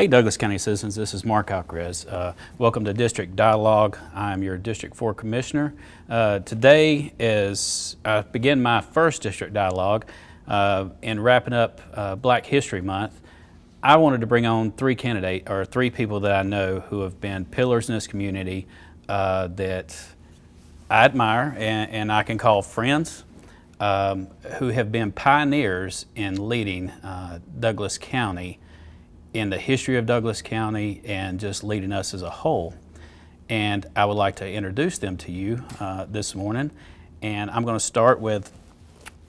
Hey Douglas County citizens, this is Mark Alcarez. Welcome to District Dialogue. I'm your District 4 Commissioner. Today, as I begin my first District Dialogue and wrapping up Black History Month, I wanted to bring on three people that I know who have been pillars in this community that I admire and I can call friends, who have been pioneers in leading Douglas County in the history of Douglas County and just leading us as a whole. And I would like to introduce them to you this morning. And I'm going to start with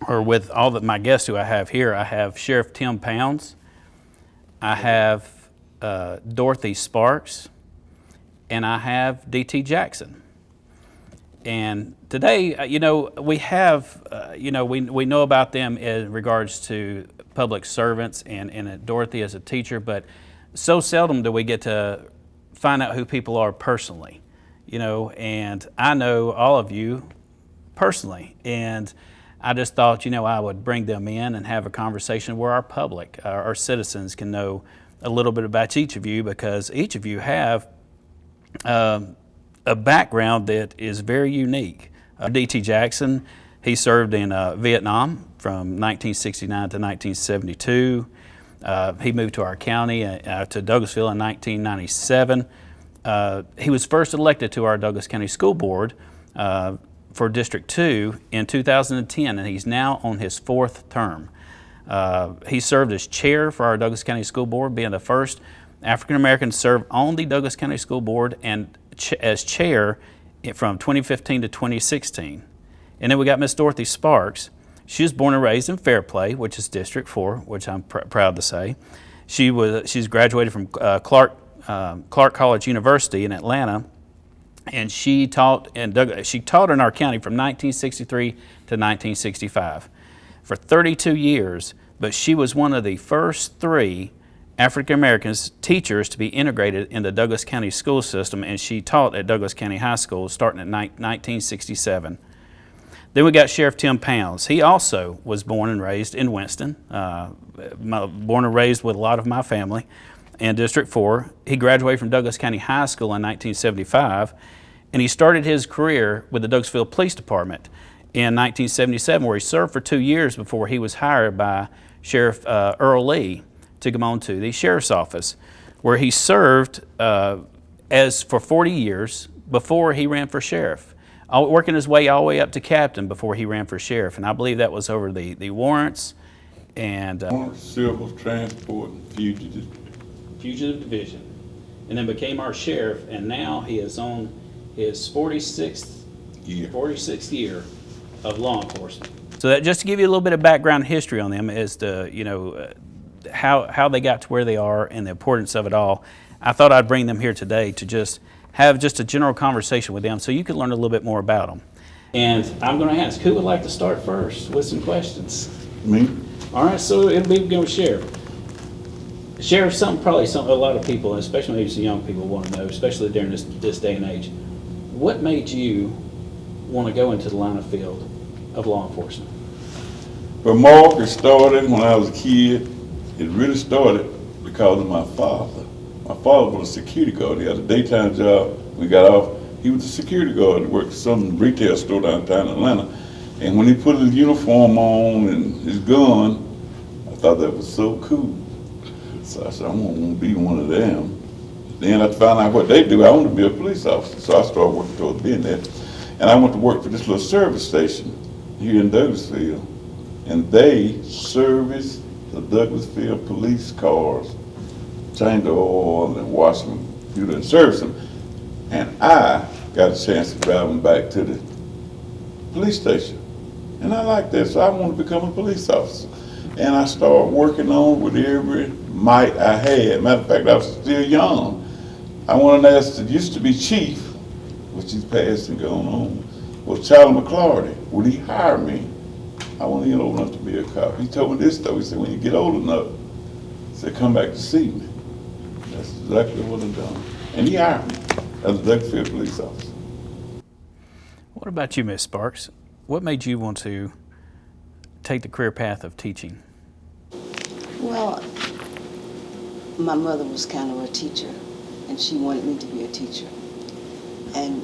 all of my guests who I have here. I have Sheriff Tim Pounds, I have Dorothy Sparks, and I have D.T. Jackson. And today, we have, we know about them in regards to public servants and Dorothy as a teacher, but so seldom do we get to find out who people are personally, and I know all of you personally, and I just thought, I would bring them in and have a conversation where our public, our citizens can know a little bit about each of you, because each of you have a background that is very unique. D.T. Jackson, he served in Vietnam from 1969 to 1972. He moved to our county, to Douglasville in 1997. He was first elected to our Douglas County School Board for District 2 in 2010, and he's now on his fourth term. He served as chair for our Douglas County School Board, being the first African American to serve on the Douglas County School Board, and as chair from 2015 to 2016. And then we got Miss Dorothy Sparks. She was born and raised in Fairplay, which is District 4, which I'm proud to say. She's graduated from Clark College University in Atlanta, and she taught in our county from 1963 to 1965 for 32 years. But she was one of the first three African Americans teachers to be integrated in the Douglas County school system, and she taught at Douglas County High School starting in 1967. Then we got Sheriff Tim Pounds. He also was born and raised in Winston, born and raised with a lot of my family in District 4. He graduated from Douglas County High School in 1975, and he started his career with the Douglasville Police Department in 1977, where he served for 2 years before he was hired by Sheriff Earl Lee to come on to the Sheriff's Office, where he served for 40 years before he ran for Sheriff, working his way all the way up to Captain before he ran for Sheriff. And I believe that was over the warrants and Civil Transport and Fugitive Division, and then became our Sheriff, and now he is on his 46th year of law enforcement. So that, just to give you a little bit of background history on them, as to how they got to where they are and the importance of it all, I thought I'd bring them here today to just have just a general conversation with them so you can learn a little bit more about them. And I'm going to ask, who would like to start first with some questions? Me. All right, so it'll be going with Sheriff. Sheriff, a lot of people, especially maybe some young people, want to know, especially during this day and age, what made you want to go into the line of field of law enforcement? Well, Mark, it started when I was a kid. It really started because of my father. My father was a security guard. He had a daytime job. We got off. He was a security guard. He worked at some retail store downtown Atlanta. And when he put his uniform on and his gun, I thought that was so cool. So I said, I want to be one of them. Then I found out what they do. I wanted to be a police officer. So I started working towards being that. And I went to work for this little service station here in Douglasville. And they service the Douglasville police cars, change the oil and wash them, and service them. And I got a chance to drive them back to the police station. And I liked that, so I wanted to become a police officer. And I started working on with every might I had. Matter of fact, I was still young. I wanted to ask, it used to be chief, which he's passed and gone on, was Charlie McClarty. Would he hire me? I wasn't even old enough to be a cop. He told me this though. He said, when you get old enough, he said, come back to see me. That's exactly what I've done. And he hired me as a Douglasville police officer. What about you, Miss Sparks? What made you want to take the career path of teaching? Well, my mother was kind of a teacher, and she wanted me to be a teacher. And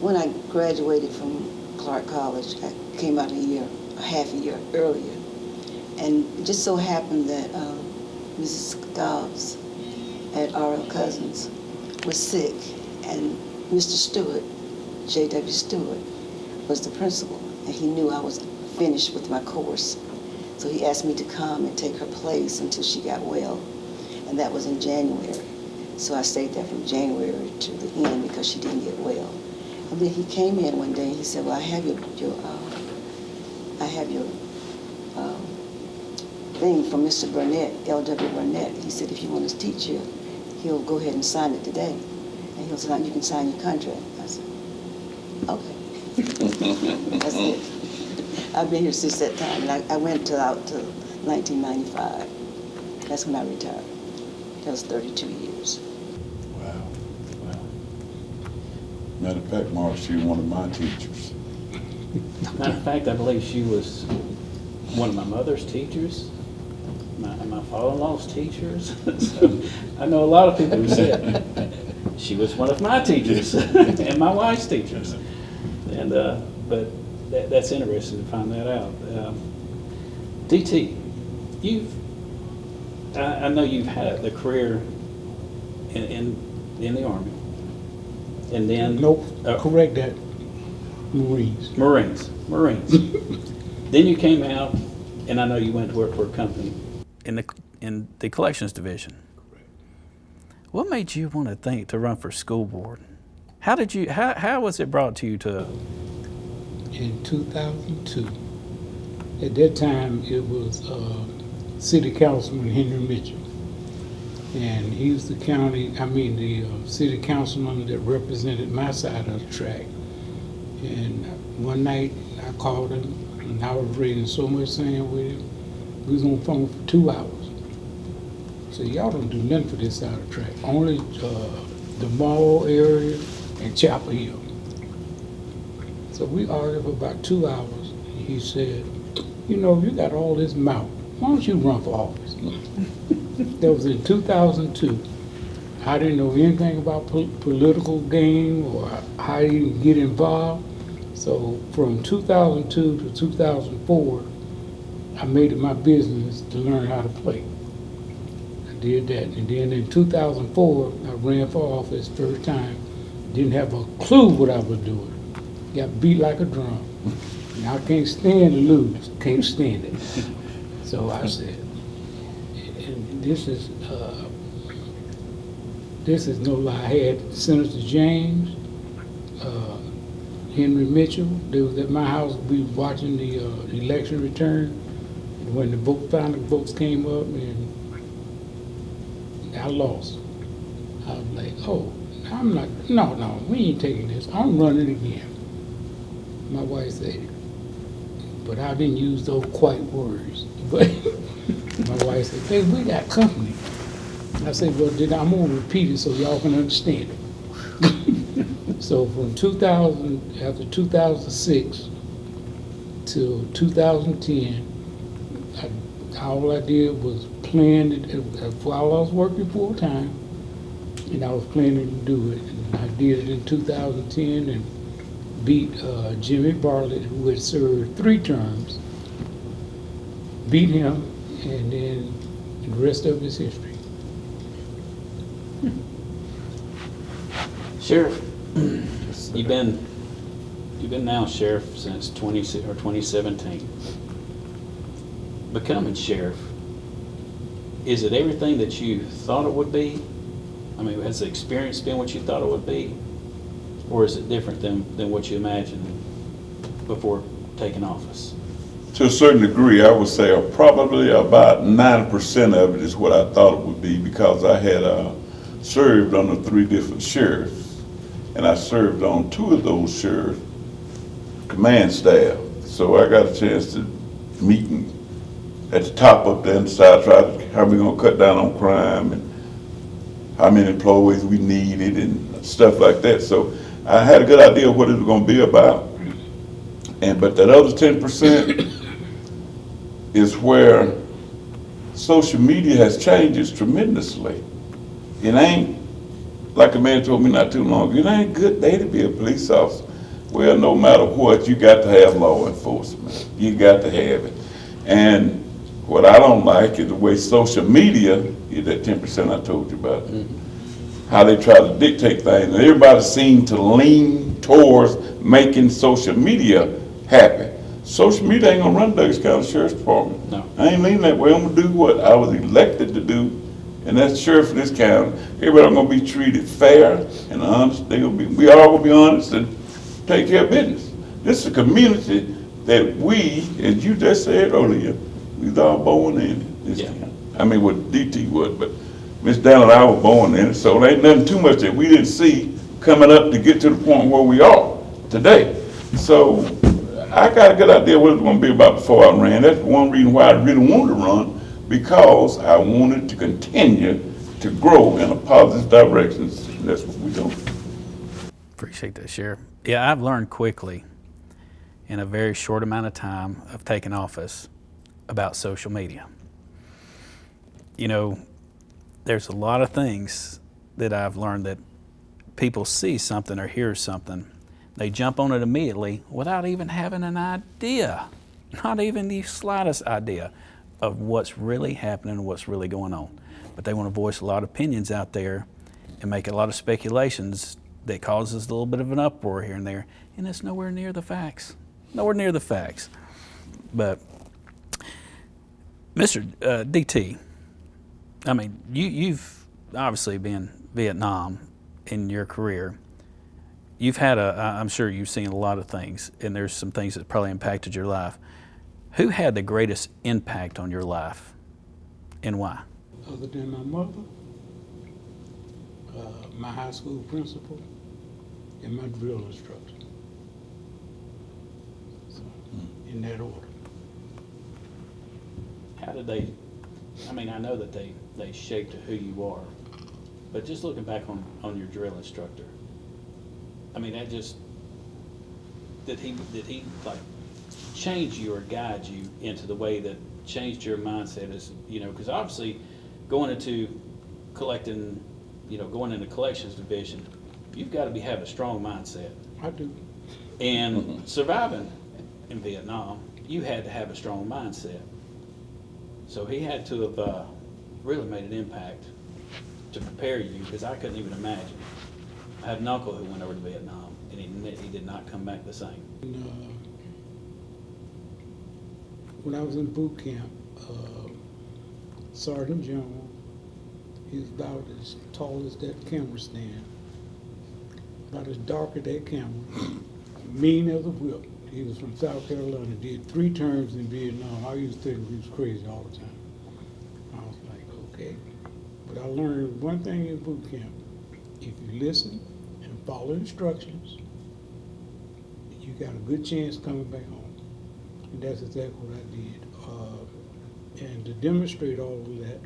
when I graduated from Clark College, I came out half a year earlier. And it just so happened that Mrs. Dobbs at R.L. Cousins was sick, and Mr. Stewart, J.W. Stewart, was the principal, and he knew I was finished with my course. So he asked me to come and take her place until she got well, and that was in January. So I stayed there from January to the end because she didn't get well. And then he came in one day and he said, well, I have your thing from Mr. Burnett, L.W. Burnett. He said, if you want to teach here, he'll go ahead and sign it today. And he'll say, now you can sign your contract. I said, okay. That's it. I've been here since that time, and I went out to 1995. That's when I retired. That was 32 years. Wow. Wow. Matter of fact, Mark, she was one of my teachers. Matter of fact, I believe she was one of my mother's teachers, my father-in-law's teachers. So I know a lot of people who said she was one of my teachers and my wife's teachers. And but that's interesting to find that out. DT, I know you've had the career in the Army, and then Nope, correct that. Marines. Then you came out, and I know you went to work for a company in the collections division. What made you want to think to run for school board? How was it brought to you to? In 2002, at that time it was City Councilman Henry Mitchell, and he was the city councilman that represented my side of the track. And one night I called him, and I was reading so much saying with him. We was on the phone for 2 hours. So y'all don't do nothing for this side of the track. Only the mall area and Chapel Hill. So we argued for about 2 hours. He said, you know, you got all this mouth. Why don't you run for office? That was in 2002. I didn't know anything about political game or how to even get involved. So from 2002 to 2004, I made it my business to learn how to play. I did that. And then in 2004, I ran for office first time. Didn't have a clue what I was doing. Got beat like a drum. And I can't stand to lose. Can't stand it. So I said, and this is no lie. I had Senator James, Henry Mitchell. They was at my house. We was watching the election return. When the final votes came up, and I lost. I was like, oh, no, we ain't taking this. I'm running again. My wife said, but I didn't use those quite words. But my wife said, babe, we got company. I said, well, then I'm gonna repeat it so y'all can understand it. So from 2000, after 2006 till 2010, all I did was plan it while I was working full time, and I was planning to do it. And I did it in 2010 and beat Jimmy Bartlett, who had served 3 terms, beat him, and then the rest of his history. Sheriff, you've been now sheriff since 2017. Becoming sheriff, is it everything that you thought it would be? I mean, has the experience been what you thought it would be? Or is it different than what you imagined before taking office? To a certain degree, I would say probably about 90% of it is what I thought it would be, because I had served under 3 different sheriffs, and I served on 2 of those sheriff command staff. So I got a chance to meet at the top up there and decide how we gonna cut down on crime and how many employees we needed and stuff like that. So I had a good idea of what it was gonna be about. But that other 10% is where social media has changed us tremendously. It ain't, like a man told me not too long ago, it ain't a good day to be a police officer. Well, no matter what, you got to have law enforcement. You got to have it. And what I don't like is the way social media is that 10% I told you about. How they try to dictate things. And everybody seems to lean towards making social media happen. Social media ain't gonna run Douglas County Sheriff's Department. No. I ain't leaning that way. I'm gonna do what I was elected to do, and that's sheriff of this county. Everybody gonna be treated fair and honest. We all gonna be honest and take care of business. This is a community that we, as you just said earlier, we's all born in this county. I mean, what DT would, but Miss Dan and I were born in it, so there ain't nothing too much that we didn't see coming up to get to the point where we are today. So I got a good idea what it's going to be about before I ran. That's one reason why I really wanted to run, because I wanted to continue to grow in a positive direction. And that's what we're doing. Appreciate that, Sheriff. Yeah, I've learned quickly in a very short amount of time of taking office about social media. You know, there's a lot of things that I've learned that people see something or hear something, they jump on it immediately without even having an idea, not even the slightest idea of what's really happening and what's really going on. But they want to voice a lot of opinions out there and make a lot of speculations that causes a little bit of an uproar here and there, and it's nowhere near the facts. Nowhere near the facts. But Mr. DT, I mean, you've obviously been Vietnam in your career. You've had I'm sure you've seen a lot of things, and there's some things that probably impacted your life. Who had the greatest impact on your life, and why? Other than my mother, my high school principal, and my drill instructor. So, in that order. How did they, I mean, I know that they shaped who you are, but just looking back on your drill instructor, I mean, that just, did he like change you or guide you into the way that changed your mindset as, you know, because obviously going into collecting, you know, going into collections division, you've got to have a strong mindset. I do. And surviving in Vietnam, you had to have a strong mindset. So he had to have really made an impact to prepare you, because I couldn't even imagine. I had an uncle who went over to Vietnam, and he did not come back the same. And, when I was in boot camp, Sergeant Jones, he was about as tall as that camera stand, about as dark as that camera, mean as a whip. He was from South Carolina, did 3 terms in Vietnam. I used to think he was crazy all the time. I was like, okay. But I learned one thing in boot camp. If you listen and follow instructions, you got a good chance coming back home. And that's exactly what I did. And to demonstrate all of that,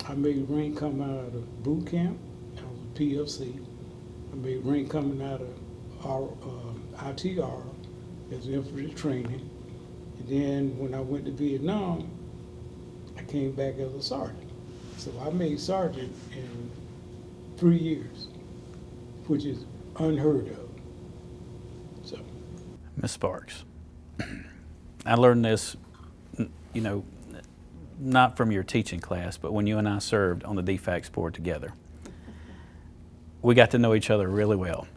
I made rank come out of boot camp. I was a PFC. I made rank coming out of our ITR as infantry training. And then when I went to Vietnam, I came back as a sergeant. So I made sergeant in 3 years, which is unheard of. So, Ms. Sparks, I learned this, you know, not from your teaching class, but when you and I served on the DFACS board together. We got to know each other really well.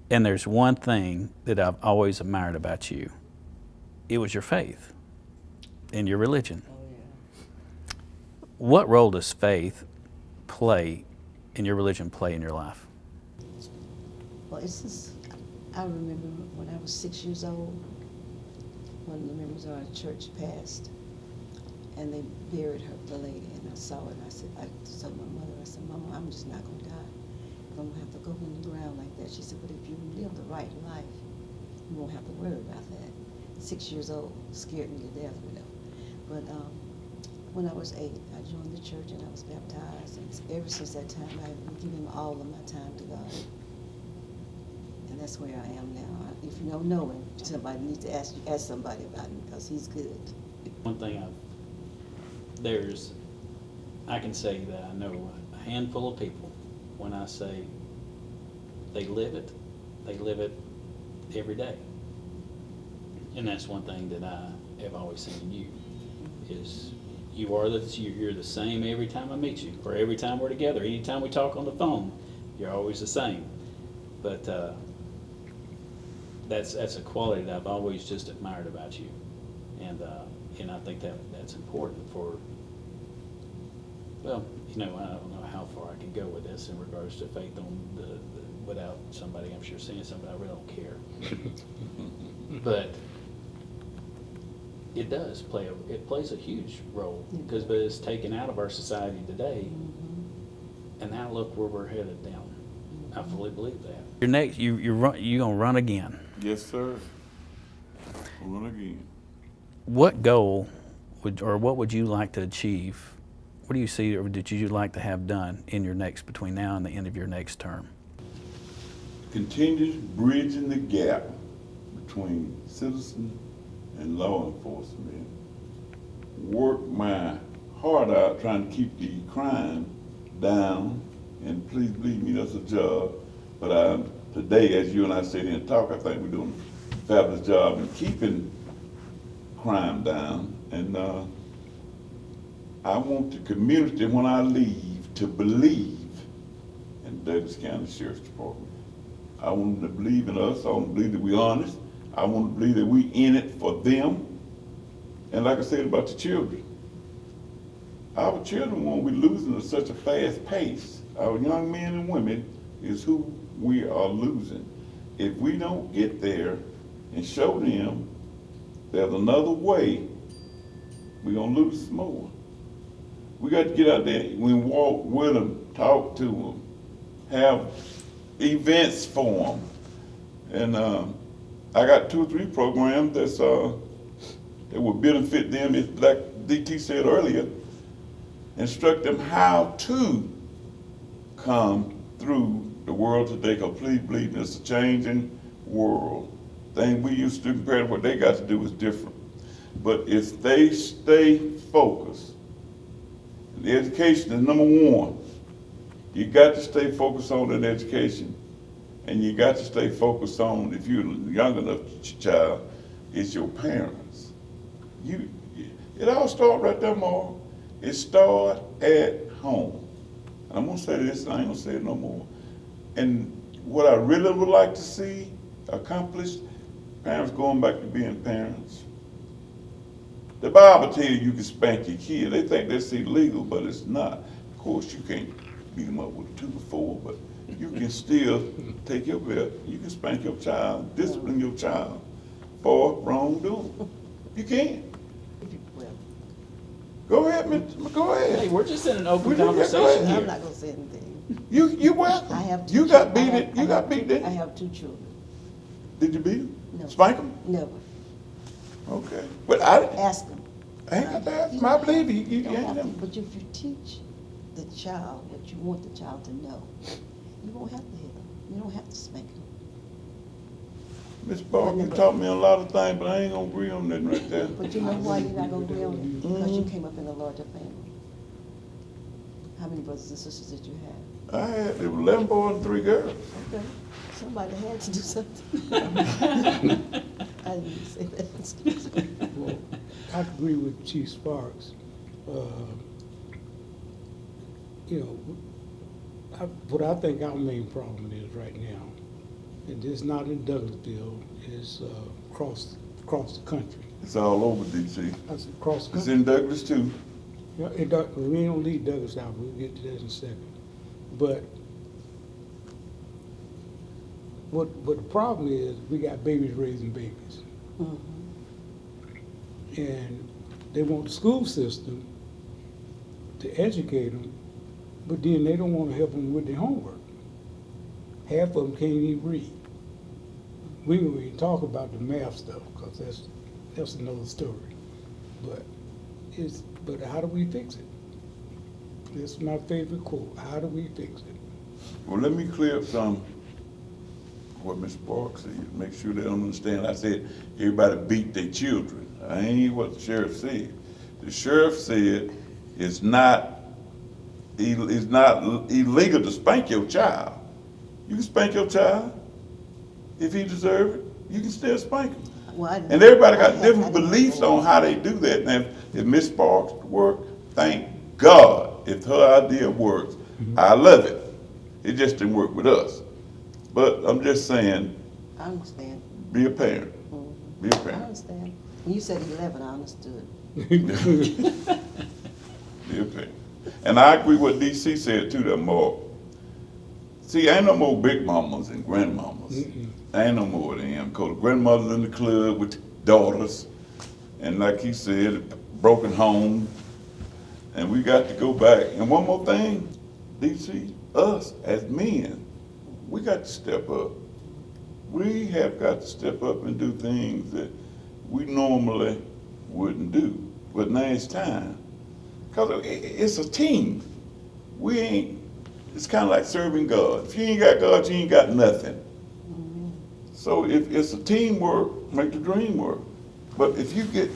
And there's one thing that I've always admired about you. It was your faith and your religion. Oh, yeah. What role does faith play in your religion, play in your life? Well, it's just, I remember when I was 6 years old, one of the members of our church passed, and they buried her, the lady, and I saw it, and I told my mother, I said, Mama, I'm just not gonna die. I'm gonna have to go in the ground like that. She said, but if you live the right life, you won't have to worry about that. 6 years old, scared me to death, you know. But when I was 8, I joined the church and I was baptized, and ever since that time, I've been giving all of my time to God. And that's where I am now. If you don't know him, somebody needs to ask somebody about him, because he's good. One thing I can say that I know a handful of people, when I say they live it every day. And that's one thing that I have always seen in you, is you're the same every time I meet you, or every time we're together. Anytime we talk on the phone, you're always the same. But that's a quality that I've always just admired about you, and I think that's important for. Well, I don't know how far I can go with this in regards to faith on the without somebody, I'm sure, seeing somebody, I really don't care. But it plays a huge role, because it's taken out of our society today, and now look where we're headed down. I fully believe that. Your next, you gonna run again. Yes, sir. I'll run again. What goal what would you like to achieve? What do you see, or did you like to have done in your between now and the end of your next term? Continue bridging the gap between citizen and law enforcement. Work my heart out trying to keep the crime down, and please believe me, that's a job. But today, as you and I sit here and talk, I think we're doing a fabulous job in keeping crime down. And I want the community, when I leave, to believe in the Douglas County Sheriff's Department. I want them to believe in us. I want them to believe that we're honest. I want them to believe that we're in it for them. And like I said about the children, our children won't be losing at such a fast pace. Our young men and women is who we are losing. If we don't get there and show them there's another way, we're gonna lose some more. We got to get out there, we walk with them, talk to them, have events for them. And I got 2 or 3 programs that will benefit them, like DT said earlier, instruct them how to come through the world today, because please believe me, it's a changing world. Things we used to do compared to what they got to do is different. But if they stay focused, the education is number 1. You got to stay focused on that education, and you got to stay focused on, if you're young enough child, it's your parents. It all starts right there, Mark. It starts at home. And I'm gonna say this, and I ain't gonna say it no more. And what I really would like to see accomplished, parents going back to being parents. The Bible tells you can spank your kid. They think that's illegal, but it's not. Of course, you can't beat them up with a 2 or 4, but you can still take your belt. You can spank your child, discipline your child for wrongdoing. You can. Go ahead, go ahead. Hey, we're just in an open Go conversation ahead. here. I'm not gonna say anything. You welcome. I have 2 You got children. beat it. You got beat, didn't I you? have 2 children. Did you beat him? No. Spank him? Never. Okay. But I Ask them. ain't got to ask him. I believe you. You You don't ain't have to, them. but if you teach the child what you want the child to know, you won't have to hit them. You don't have to spank them. Miss Barker, you taught me a lot of things, but I ain't gonna agree on that right there. But you know why you're not gonna agree on it? Because you came up in a larger family. How many brothers and sisters did you have? There were 11 boys and 3 girls. Okay, somebody had to do something. I didn't say that, excuse me. Well, I agree with Chief Sparks. What I think our main problem is right now, and it's not in Douglasville, is across the country. It's all over DC. That's across the It's country. in Douglas too. Yeah, we ain't gonna leave Douglas out, we'll get to that in a second. But what the problem is, we got babies raising babies. Mhm. And they want the school system to educate them, but then they don't want to help them with their homework. Half of them can't even read. We don't even talk about the math stuff, because that's another story. But how do we fix it? That's my favorite quote. How do we fix it? Well, let me clear up some what Ms. Barker said. Make sure they don't understand. I said everybody beat their children. I ain't what the sheriff said. The sheriff said it's not illegal to spank your child. You can spank your child if he deserves it. You can still spank him. Well, And everybody got different beliefs on how they do that. Now, if Miss Sparks work, thank God. If her idea works, I love it. It just didn't work with us. But I'm just saying, I understand. be a parent. Be a I parent. understand. When you said 11, I understood. Be a parent. And I agree with DC said too, that more. See, ain't no more big mamas and grandmamas. Ain't no more of them. Because grandmothers in the club with daughters. And like he said, broken home. And we got to go back. And one more thing, DC, us as men, we got to step up. We have got to step up and do things that we normally wouldn't do. But now it's time. Because it's a team. It's kind of like serving God. If you ain't got God, you ain't got nothing. So if it's a teamwork, make the dream work. But if you get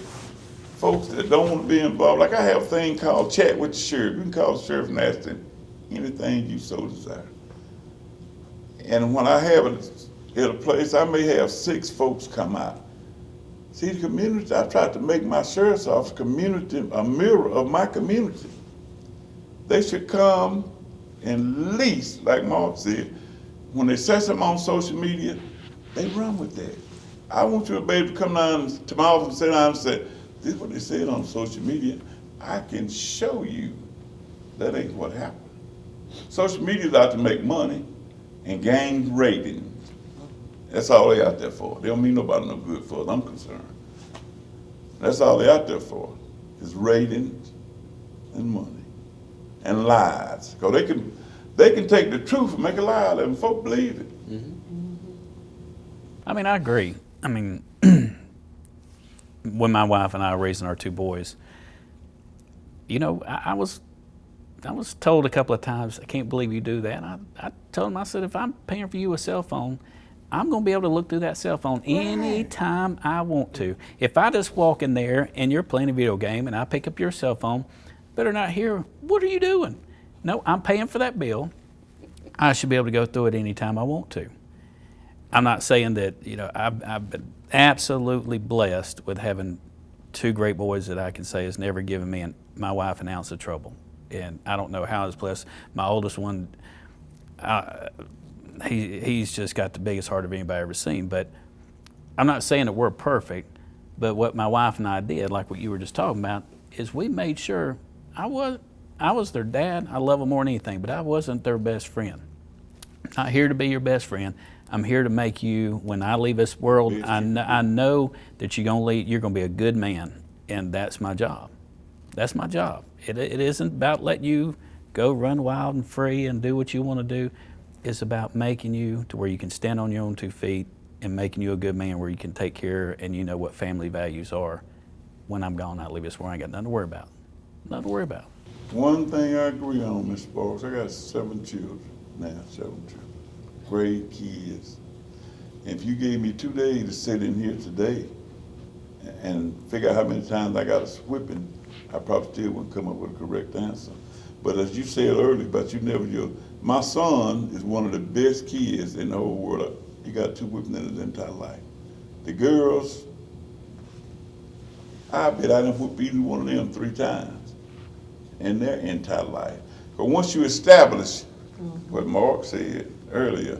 folks that don't want to be involved, like I have a thing called Chat with the Sheriff. You can call the sheriff and ask him anything you so desire. And when I have it at a place, I may have 6 folks come out. See, the community, I tried to make my sheriff's office community a mirror of my community. They should come and least, like Mark said, when they say something on social media, they run with that. I want you to be able to come down to my office and sit down and say, this is what they said on social media. I can show you that ain't what happened. Social media is out to make money and gain ratings. That's all they out there for. They don't mean nobody no good for it, I'm concerned. That's all they out there for, is ratings and money and lies. Because they can take the truth and make a lie out of it and folk believe it. I mean, I agree. I mean, when my wife and I were raising our 2 boys, you know, I was told a couple of times, I can't believe you do that. And I told them, I said, if I'm paying for you a cell phone, I'm going to be able to look through that cell phone anytime I want to. If I just walk in there and you're playing a video game and I pick up your cell phone, better not hear, what are you doing? No, I'm paying for that bill. I should be able to go through it anytime I want to. I'm not saying that, you know, I've been absolutely blessed with having 2 great boys that I can say has never given me and my wife an ounce of trouble. And I don't know how I was blessed. My oldest one, he's just got the biggest heart of anybody I've ever seen. But I'm not saying that we're perfect, but what my wife and I did, like what you were just talking about, is we made sure I was their dad. I love them more than anything, but I wasn't their best friend. I'm not here to be your best friend. I'm here to make you, when I leave this world, I know that you're going to be a good man, and that's my job. That's my job. It isn't about letting you go run wild and free and do what you want to do. It's about making you to where you can stand on your own 2 feet and making you a good man where you can take care and you know what family values are. When I'm gone, I leave this where I ain't got nothing to worry about. Nothing to worry about. One thing I agree on, Mr. Sparks, I got 7 children now, 7 children. Great kids. If you gave me 2 days to sit in here today and figure out how many times I got a whipping, I probably still wouldn't come up with a correct answer. But as you said earlier, my son is one of the best kids in the whole world. He got 2 whippings in his entire life. The girls, I bet I didn't whoop either one of them 3 times in their entire life. But once you establish what Mark said earlier,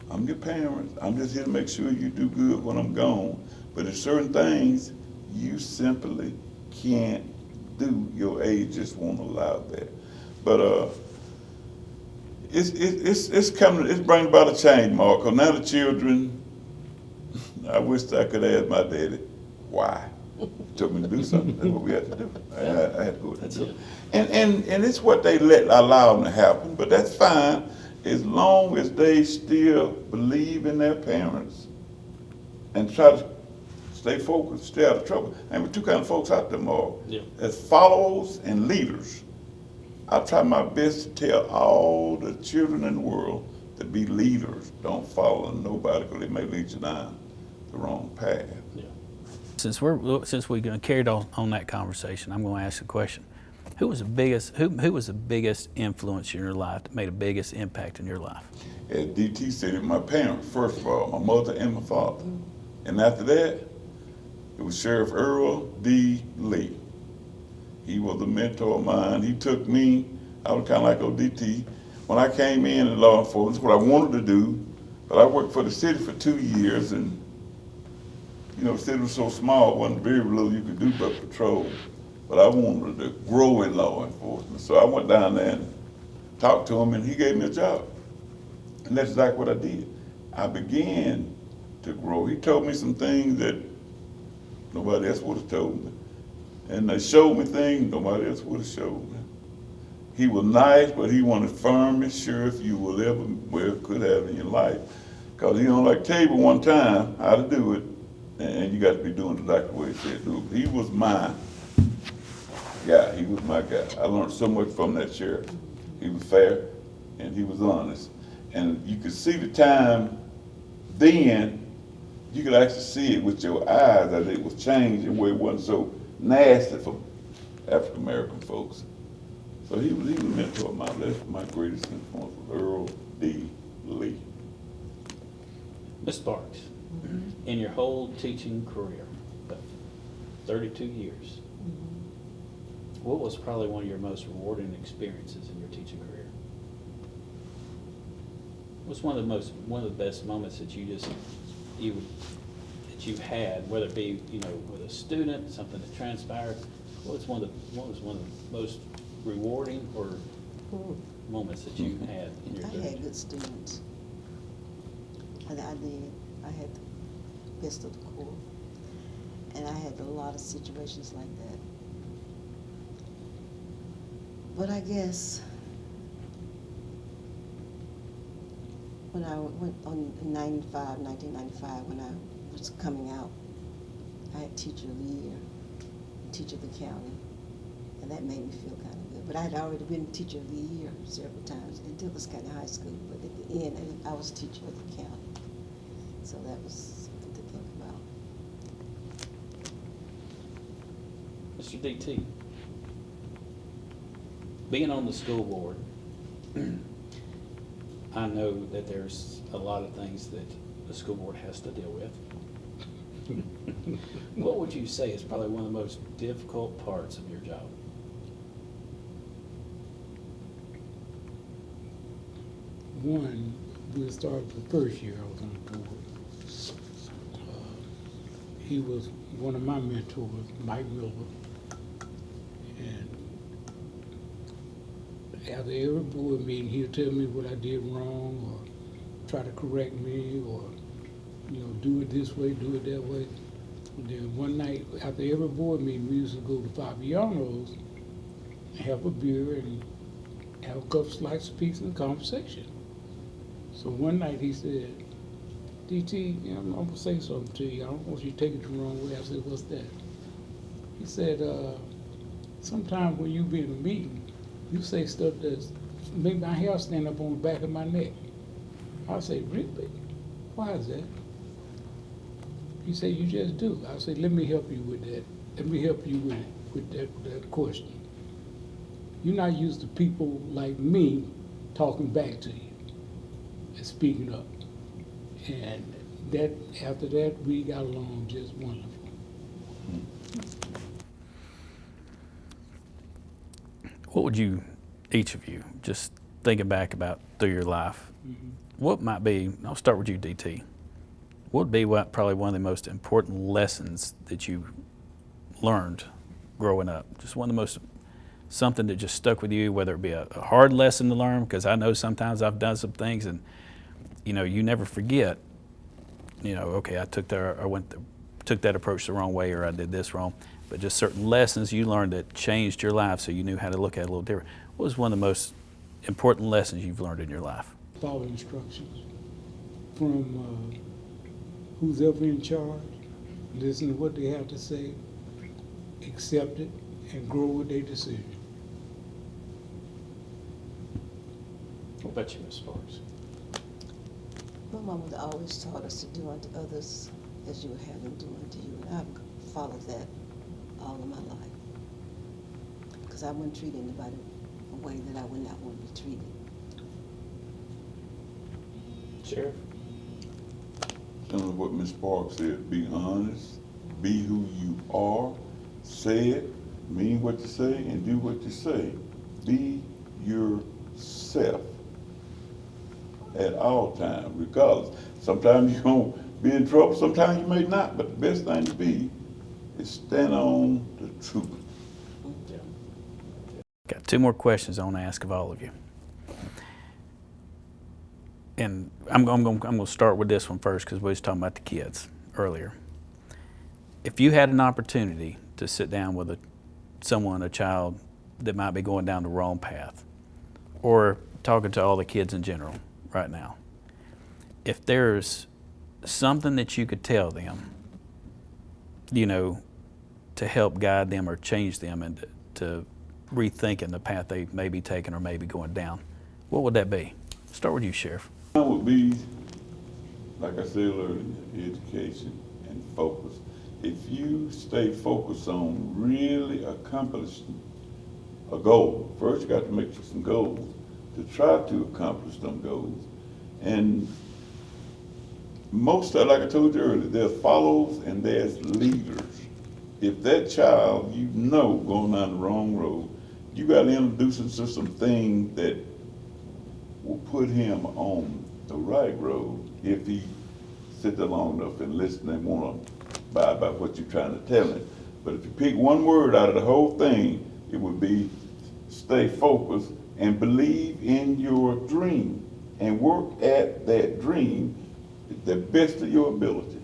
I'm your parent. I'm just here to make sure you do good when I'm gone. But there's certain things you simply can't do. Your age just won't allow that. But it's coming. It's bringing about a change, Mark. 'Cause now the children, I wish I could ask my daddy why. He told me to do something. That's what we had to do. I had to go and do it. And it's what they allow them to happen. But that's fine, as long as they still believe in their parents and try to stay focused, stay out of trouble. And we're 2 kinds of folks out there, Mark. Yeah. As followers and leaders. I try my best to tell all the children in the world to be leaders. Don't follow nobody, because they may lead you down the wrong path. Yeah. Since we carried on that conversation, I'm going to ask a question. Who was the biggest influence in your life that made the biggest impact in your life? As DT said, my parents, first of all, my mother and my father. And after that, it was Sheriff Earl D. Lee. He was a mentor of mine. He took me, I was kind of like ODT. When I came in law enforcement, what I wanted to do, but I worked for the city for 2 years, and you know, the city was so small, it wasn't very little you could do but patrol. But I wanted to grow in law enforcement. So I went down there and talked to him, and he gave me a job. And that's exactly what I did. I began to grow. He told me some things that nobody else would have told me. And they showed me things nobody else would have showed me. He was nice, but he wanted firm and sure if you will ever could have in your life. Because he don't like tell you one time how to do it, and you got to be doing it exactly the way he said do it. He was my guy. He was my guy. I learned so much from that sheriff. He was fair, and he was honest. And you could see the time then, you could actually see it with your eyes that it was changing where it wasn't so nasty for African American folks. So he was a mentor of mine. That's my greatest influence was Earl D. Lee. Ms. Sparks, in your whole teaching career, about 32 years, what was probably one of your most rewarding experiences in your teaching career? What's one of the best moments that you've had, whether it be with a student, something that transpired? What was one of the most rewarding or moments that you had in your career? I had good students. And I did. I had the best of the corps. And I had a lot of situations like that. But I guess when I went on 1995, when I was coming out, I had Teacher of the Year, Teacher of the County, and that made me feel kind of good. But I had already been Teacher of the Year several times in Douglas County High School, but at the end, I was Teacher of the County. So that was something to think about. Mr. DT, being on the school board, I know that there's a lot of things that the school board has to deal with. What would you say is probably one of the most difficult parts of your job? One, we'll start with the first year I was on the board. He was one of my mentors, Mike Miller. And after every board meeting, he'll tell me what I did wrong or try to correct me or, do it this way, do it that way. And then one night, after every board meeting, we used to go to 5 Yarnos, have a beer and have a couple slices of pizza and conversation. So one night he said, DT, I'm gonna say something to you. I don't want you to take it the wrong way. I said, what's that? He said, sometimes when you be in a meeting, you say stuff that's make my hair stand up on the back of my neck. I say, really? Why is that? He said, you just do. I said, let me help you with that. Let me help you with that question. You're not used to people like me talking back to you and speaking up. And that after that, we got along just wonderful. What would you, each of you, just thinking back about through your life, what might be, I'll start with you, DT, what would be probably one of the most important lessons that you learned growing up? Just one of the most, something that just stuck with you, whether it be a hard lesson to learn, because I know sometimes I've done some things and, you never forget, okay, I took that approach the wrong way or I did this wrong, but just certain lessons you learned that changed your life so you knew how to look at it a little different. What was one of the most important lessons you've learned in your life? Follow instructions from who's ever in charge, listen to what they have to say, accept it, and grow with their decision. What about you, Ms. Sparks? My mama always taught us to do unto others as you would have them do unto you, and I've followed that all of my life. Because because I wouldn't treat anybody a way that I would not want to be treated. Sheriff? Similar to what Ms. Sparks said, be honest, be who you are, say it, mean what you say, and do what you say. Be yourself at all times, regardless. Sometimes you're going to be in trouble, sometimes you may not, but the best thing to be is stand on the truth. Got two more questions I want to ask of all of you. And I'm going to start with this one first because we was talking about the kids earlier. If you had an opportunity to sit down with a child that might be going down the wrong path, or talking to all the kids in general right now, if there's something that you could tell them, you know, to help guide them or change them and to rethinking the path they may be taking or may be going down, what would that be? Start with you, Sheriff. Mine would be, like I said earlier, education and focus. If you stay focused on really accomplishing a goal, first you got to make some goals to try to accomplish them goals. And most of, like I told you earlier, there's followers and there's leaders. If that child you know going down the wrong road, you got to introduce him to some things that will put him on the right road if he sit there long enough and listen and want to abide by what you're trying to tell him. But if you pick one word out of the whole thing, it would be stay focused and believe in your dream and work at that dream the best of your ability.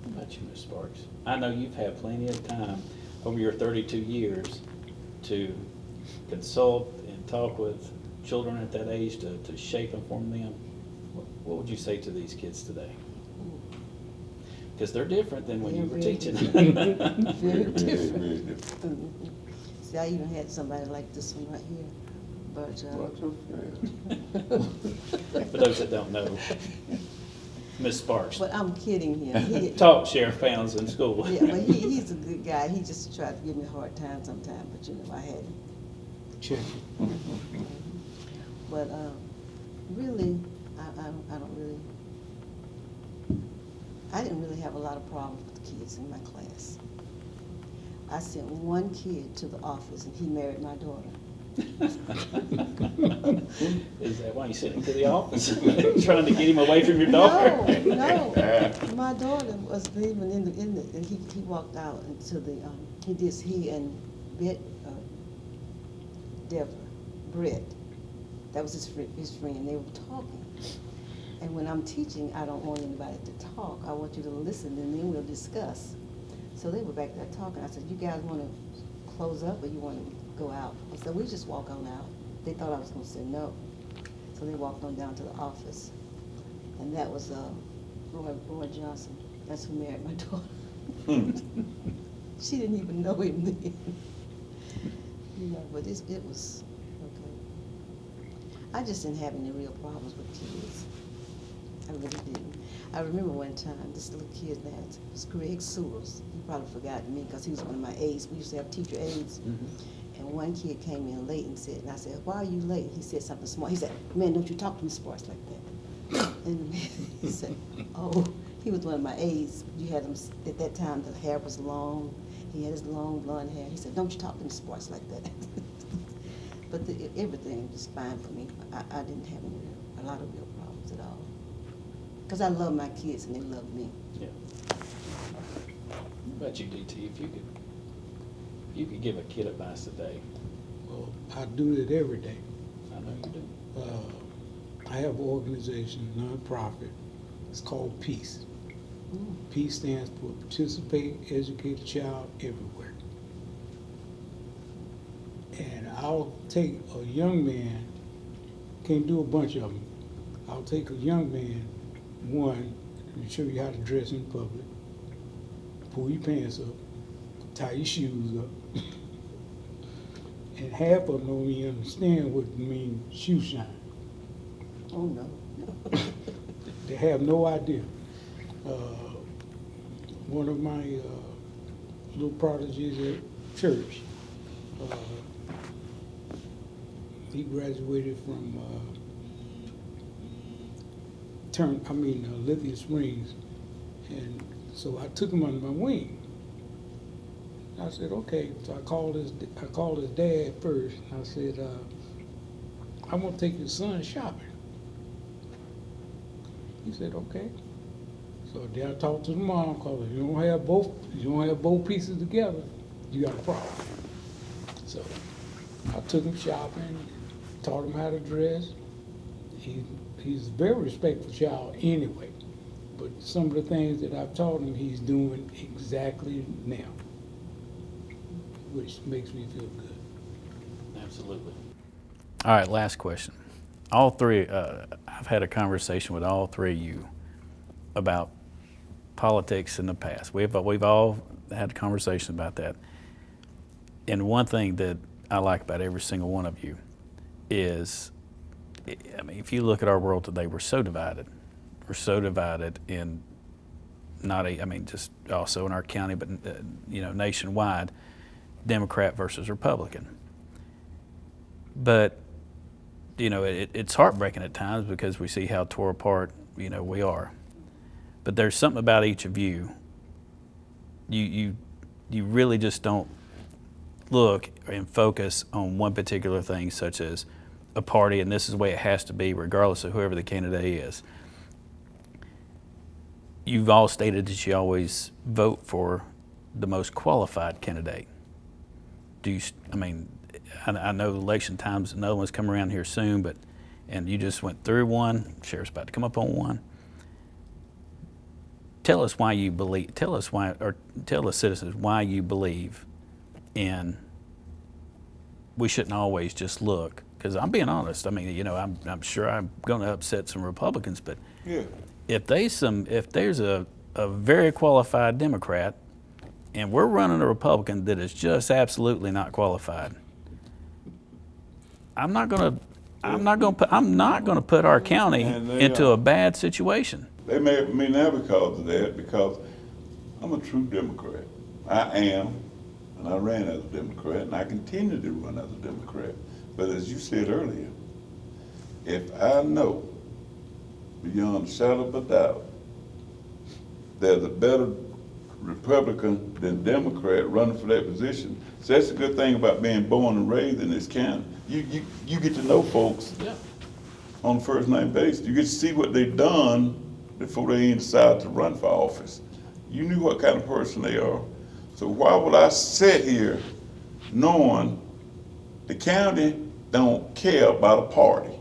What about you, Ms. Sparks? I know you've had plenty of time over your 32 years to consult and talk with children at that age to shape and form them. What would you say to these kids today? Because they're different than when you were teaching. Very Very different. different. See, I even had somebody like this one right here, but, Watch your For those that don't know, Ms. Sparks. but I'm kidding him. Taught Sheriff Pounds in school. Yeah, but he's a good guy. He just tried to give me a hard time sometimes, but you know, I had him. Check. But really, I don't really, I didn't really have a lot of problems with the kids in my class. I sent one kid to the office and he married my daughter. Is that why you sent him to the office? Trying to get him away from your daughter? No, my daughter was even in the, and he walked out into the, he and Brett, that was his friend, they were talking. And when I'm teaching, I don't want anybody to talk. I want you to listen and then we'll discuss. So they were back there talking. I said, you guys want to close up or you want to go out? I said, we just walk on out. They thought I was going to say no. So they walked on down to the office. And that was Roy Johnson. That's who married my daughter. She didn't even know him then. You know, but it was okay. I just didn't have any real problems with kids. I really didn't. I remember one time, this little kid that was Greg Sewells. You probably forgot me because he was one of my aides. We used to have teacher aides. Mm-hmm. And one kid came in late and said, and I said, why are you late? He said something smart. He said, man, don't you talk to me sports like that. And he said, oh, he was one of my aides. You had him, at that time, the hair was long. He had his long blonde hair. He said, don't you talk to me sports like that. But everything was fine for me. I didn't have a lot of real problems at all. Because I love my kids and they love me. Yeah. What about you, DT? If you could give a kid advice today. Well, I do it every day. I know you do. I have an organization, nonprofit. It's called Peace. Peace stands for Participate, Educate a Child Everywhere. And I'll take a young man, can't do a bunch of them. I'll take a young man, one, to show you how to dress in public, pull your pants up, tie your shoes up, and half of them don't even understand what it means shoe shine. Oh, no. They have no idea. One of my little prodigies church. He graduated from Lithium Springs, and so I took him under my wing. I said, okay. So I called his dad first. I said, I'm gonna take your son shopping. He said, okay. So then I talked to the mom, cause if you don't have both pieces together, you got a problem. So I took him shopping, taught him how to dress. He's a very respectful child anyway, but some of the things that I've taught him, he's doing exactly now, which makes me feel good. Absolutely. All right, last question. All three, I've had a conversation with all three of you about politics in the past. We've all had a conversation about that. And one thing that I like about every single one of you is, I mean, if you look at our world today, we're so divided. We're so divided in just also in our county, but nationwide, Democrat versus Republican. But it's heartbreaking at times because we see how tore apart we are. But there's something about each of you. You really just don't look and focus on one particular thing, such as a party, and this is the way it has to be, regardless of whoever the candidate is. You've all stated that you always vote for the most qualified candidate. I know election times, another one's coming around here soon, and you just went through one, sheriff's about to come up on one. Tell us why you believe, tell the citizens why you believe in, we shouldn't always just look, because I'm being honest, I'm sure I'm going to upset some Republicans, but Yeah. if there's a very qualified Democrat and we're running a Republican that is just absolutely not qualified, I'm not going to put our county into a bad situation. They may not because of that, because I'm a true Democrat. I am, and I ran as a Democrat, and I continue to run as a Democrat. But as you said earlier, if I know beyond a shadow of a doubt there's a better Republican than Democrat running for that position, so that's a good thing about being born and raised in this county. You get to know folks on the first name basis. You get to see what they've done before they even decide to run for office. You knew what kind of person they are. So why would I sit here knowing the county don't care about a party?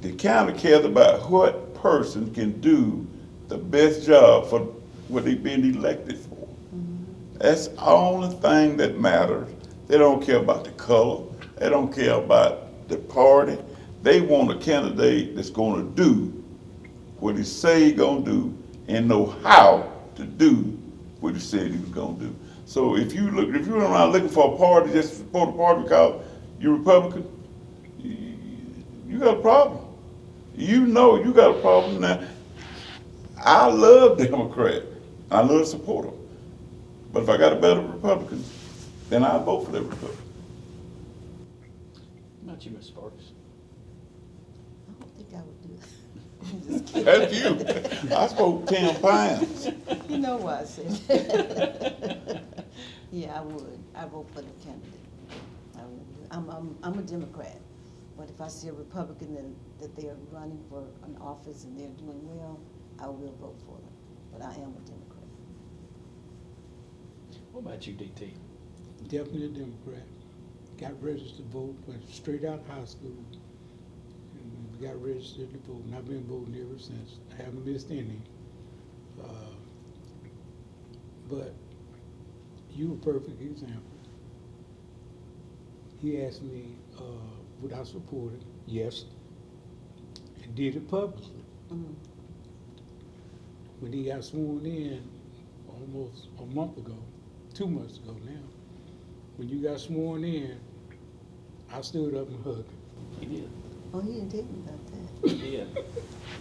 The county cares about what person can do the best job for what they've been elected for. Mm-hmm. That's the only thing that matters. They don't care about the color. They don't care about the party. They want a candidate that's going to do what he say he's going to do and know how to do what he said he was going to do. So if you're not looking for a party just to support a party because you're Republican, you got a problem. You know you got a problem. Now, I love Democrat. I love to support them. But if I got a better Republican, then I'll vote for that Republican. Not you, Ms. Sparks. I don't think I would do that. I'm just kidding. That's you. I spoke 10 pounds. You know why I said that. Yeah, I would. I vote for the candidate. I would. I'm a Democrat, but if I see a Republican that they are running for an office and they're doing well, I will vote for them. But I am a Democrat. What about you, DT? Definitely a Democrat. Got registered to vote, went straight out of high school, and got registered to vote, and I've been voting ever since. I haven't missed any. But you a perfect example. He asked me, would I support it? Yes. And did it publicly. Mm-hmm. When he got sworn in almost a month ago, 2 months ago now, when you got sworn in, I stood up and hugged him. He did. Oh, he didn't tell me about that. He did.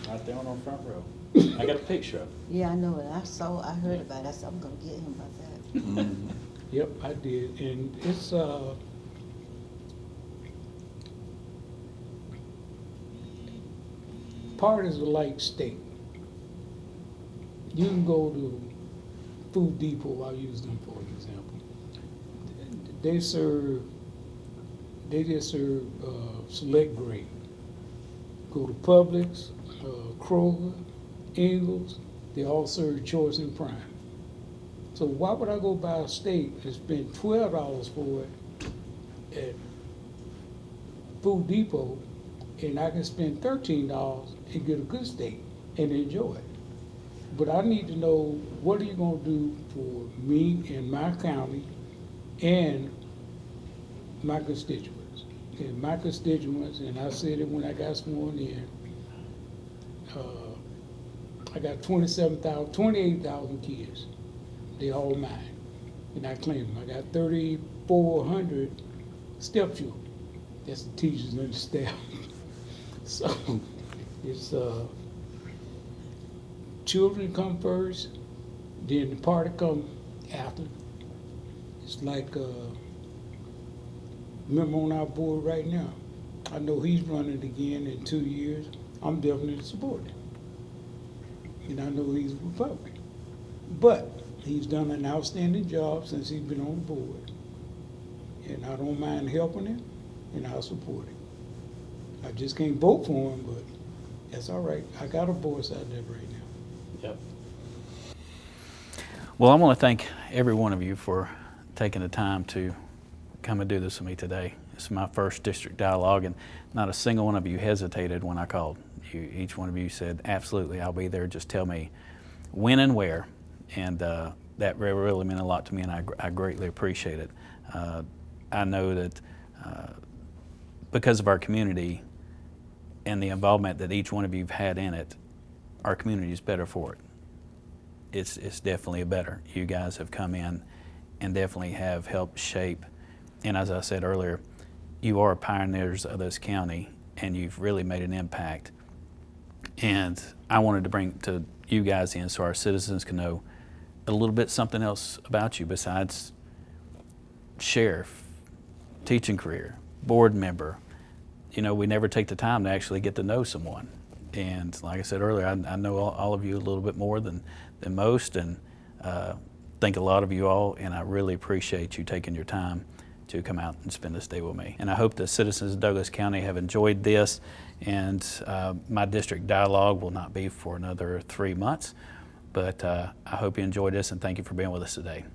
Right there on the front row. I got a picture of it. Yeah, I know it. I heard about it. I said, I'm going to get him about that. Mm-hmm. Yep, I did, and it's part is a like steak. You can go to Food Depot, I'll use them for an example. They serve, they just serve select grade. Go to Publix, Kroger, Ingles, they all serve choice and prime. So why would I go buy a steak and spend $12 for it at Food Depot, and I can spend $13 and get a good steak and enjoy it? But I need to know, what are you gonna do for me and my county and my constituents? And my constituents, and I said it when I got sworn in, I got 28,000 kids. They all mine, and I claim them. I got 3,400 stepchildren. That's the teachers and the staff. So it's children come first, then the party come after. It's like member on our board right now. I know he's running again in 2 years. I'm definitely supporting him, and I know he's a Republican, but he's done an outstanding job since he's been on the board, and I don't mind helping him, and I'll support him. I just can't vote for him, but that's all right. I got a voice out there right now. Yep. Well, I want to thank every one of you for taking the time to come and do this with me today. This is my first district dialogue, and not a single one of you hesitated when I called. Each one of you said, absolutely, I'll be there. Just tell me when and where. And that really meant a lot to me, and I greatly appreciate it. I know that because of our community and the involvement that each one of you have had in it, our community is better for it. It's definitely better. You guys have come in and definitely have helped shape, and as I said earlier, you are pioneers of this county, and you've really made an impact. And I wanted to bring to you guys in so our citizens can know a little bit something else about you besides sheriff, teaching career, board member. You know, we never take the time to actually get to know someone. And like I said earlier, I know all of you a little bit more than most, and think a lot of you all, and I really appreciate you taking your time to come out and spend this day with me. And I hope the citizens of Douglas County have enjoyed this, and my district dialogue will not be for another 3 months, but I hope you enjoyed this, and thank you for being with us today.